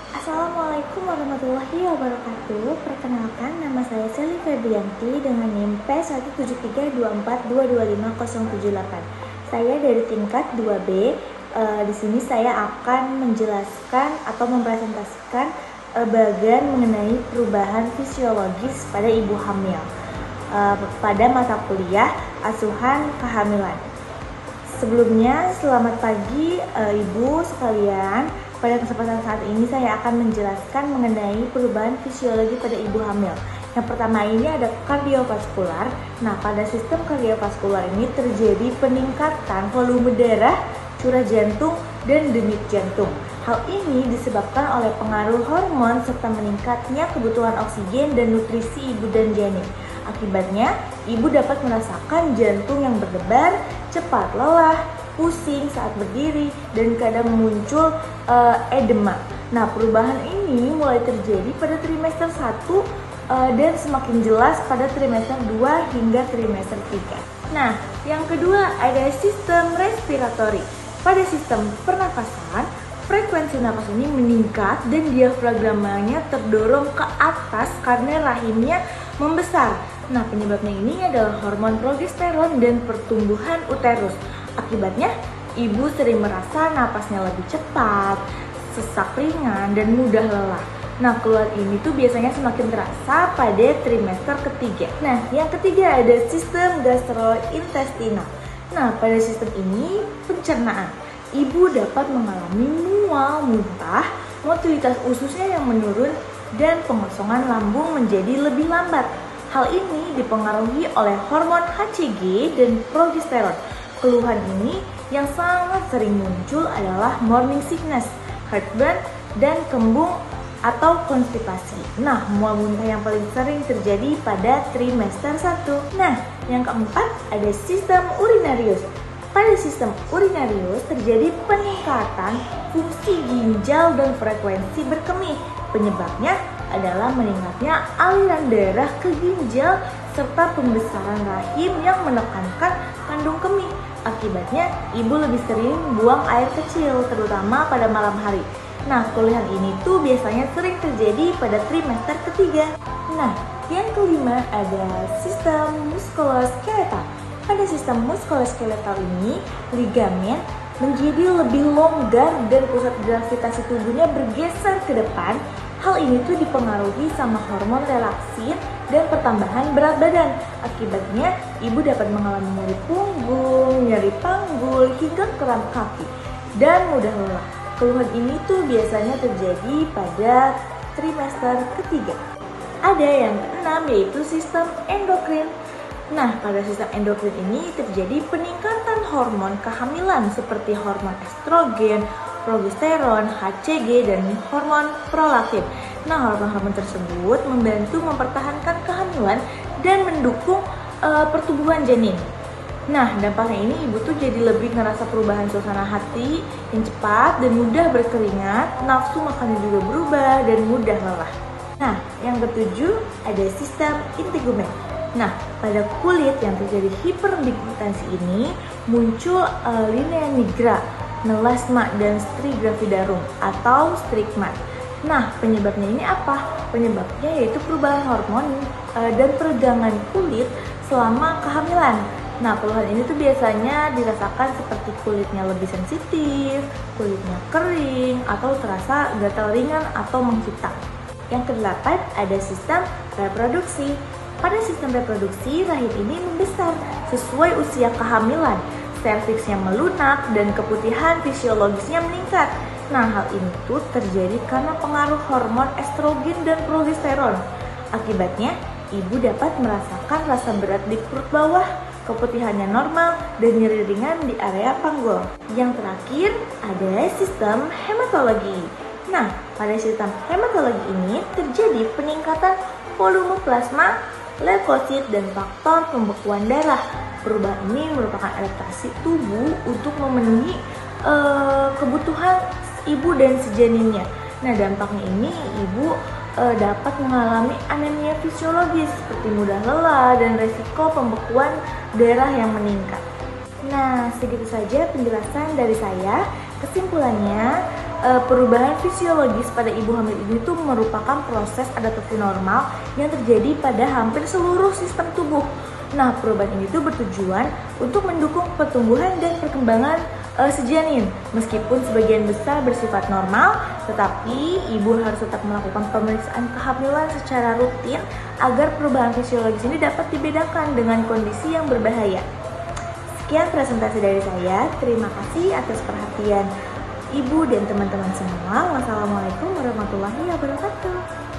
Assalamualaikum warahmatullahi wabarakatuh. Perkenalkan, nama saya Sally Febrianti dengan NIM P17324225078. Saya dari tingkat 2B. Di sini saya akan menjelaskan atau mempresentasikan bagian mengenai perubahan fisiologis pada ibu hamil pada mata kuliah asuhan kehamilan. Sebelumnya, selamat pagi ibu sekalian. Pada kesempatan saat ini saya akan menjelaskan mengenai perubahan fisiologi pada ibu hamil. Yang pertama ini ada kardiovaskular. Nah, pada sistem kardiovaskular ini terjadi peningkatan volume darah, curah jantung, dan denyut jantung. Hal ini disebabkan oleh pengaruh hormon serta meningkatnya kebutuhan oksigen dan nutrisi ibu dan janin. Akibatnya, ibu dapat merasakan jantung yang berdebar, cepat lelah, pusing saat berdiri, dan kadang muncul edema. Nah, perubahan ini mulai terjadi pada trimester 1 dan semakin jelas pada trimester 2 hingga trimester 3. Nah, yang kedua ada sistem respiratori. Pada sistem pernafasan, frekuensi nafas ini meningkat dan diafragmanya terdorong ke atas karena rahimnya membesar. Nah, penyebabnya ini adalah hormon progesteron dan pertumbuhan uterus. Akibatnya, ibu sering merasa napasnya lebih cepat, sesak ringan, dan mudah lelah. Nah, keluhan ini tuh biasanya semakin terasa pada trimester ketiga. Nah, yang ketiga ada sistem gastrointestinal. Nah, pada sistem ini pencernaan. Ibu dapat mengalami mual, muntah, motilitas ususnya yang menurun, dan pengosongan lambung menjadi lebih lambat. Hal ini dipengaruhi oleh hormon HCG dan progesteron. Keluhan ini yang sangat sering muncul adalah morning sickness, heartburn, dan kembung atau konstipasi. Nah, mual muntah yang paling sering terjadi pada trimester 1. Nah, yang keempat ada sistem urinarius. Pada sistem urinarius terjadi peningkatan fungsi ginjal dan frekuensi berkemih. Penyebabnya adalah meningkatnya aliran darah ke ginjal serta pembesaran rahim yang menekankan kandung kemih. Akibatnya, ibu lebih sering buang air kecil, terutama pada malam hari. Nah, keluhan ini tuh biasanya sering terjadi pada trimester ketiga. Nah, yang kelima ada sistem muskuloskeletal. Pada sistem muskuloskeletal ini, ligamen menjadi lebih longgar dan pusat gravitasi tubuhnya bergeser ke depan. Hal ini tuh dipengaruhi sama hormon relaksin dan pertambahan berat badan. Akibatnya, ibu dapat mengalami nyeri punggung, nyeri panggul, hingga kram kaki, dan mudah lelah. Keluhan ini tuh biasanya terjadi pada trimester ketiga. Ada yang keenam yaitu sistem endokrin. Nah, pada sistem endokrin ini terjadi peningkatan hormon kehamilan seperti hormon estrogen, progesteron, HCG, dan hormon prolaktin. Nah, hormon-hormon tersebut membantu mempertahankan kehamilan dan mendukung pertumbuhan janin. Nah, dampaknya ini ibu tuh jadi lebih ngerasa perubahan suasana hati yang cepat dan mudah berkeringat, nafsu makannya juga berubah dan mudah lelah. Nah, yang ketujuh ada sistem integumen. Nah, pada kulit yang terjadi hiperpigmentasi ini muncul linea nigra, melasma, dan stri gravidarum atau strigma. Nah, penyebabnya ini apa? Penyebabnya yaitu perubahan hormon dan peregangan kulit selama kehamilan. Nah, keluhan ini tuh biasanya dirasakan seperti kulitnya lebih sensitif, kulitnya kering, atau terasa gatal ringan atau menghitam. Yang kedelapan ada sistem reproduksi. Pada sistem reproduksi, rahim ini membesar sesuai usia kehamilan. Serviksnya melunak dan keputihan fisiologisnya meningkat. Nah, hal ini tuh terjadi karena pengaruh hormon estrogen dan progesteron. Akibatnya, ibu dapat merasakan rasa berat di perut bawah, keputihannya normal, dan nyeri ringan di area panggul. Yang terakhir, ada sistem hematologi. Nah, pada sistem hematologi ini terjadi peningkatan volume plasma, leukosit, dan faktor pembekuan darah. Perubahan ini merupakan adaptasi tubuh untuk memenuhi kebutuhan ibu dan si janinnya. Nah, dampaknya ini ibu dapat mengalami anemia fisiologis seperti mudah lelah dan resiko pembekuan darah yang meningkat. Nah, segitu saja penjelasan dari saya. Kesimpulannya, perubahan fisiologis pada ibu hamil itu merupakan proses adaptasi normal yang terjadi pada hampir seluruh sistem tubuh. Nah, perubahan ini tuh bertujuan untuk mendukung pertumbuhan dan perkembangan si janin. Meskipun sebagian besar bersifat normal, tetapi ibu harus tetap melakukan pemeriksaan kehamilan secara rutin agar perubahan fisiologis ini dapat dibedakan dengan kondisi yang berbahaya. Sekian presentasi dari saya. Terima kasih atas perhatian ibu dan teman-teman semua. Wassalamualaikum warahmatullahi wabarakatuh.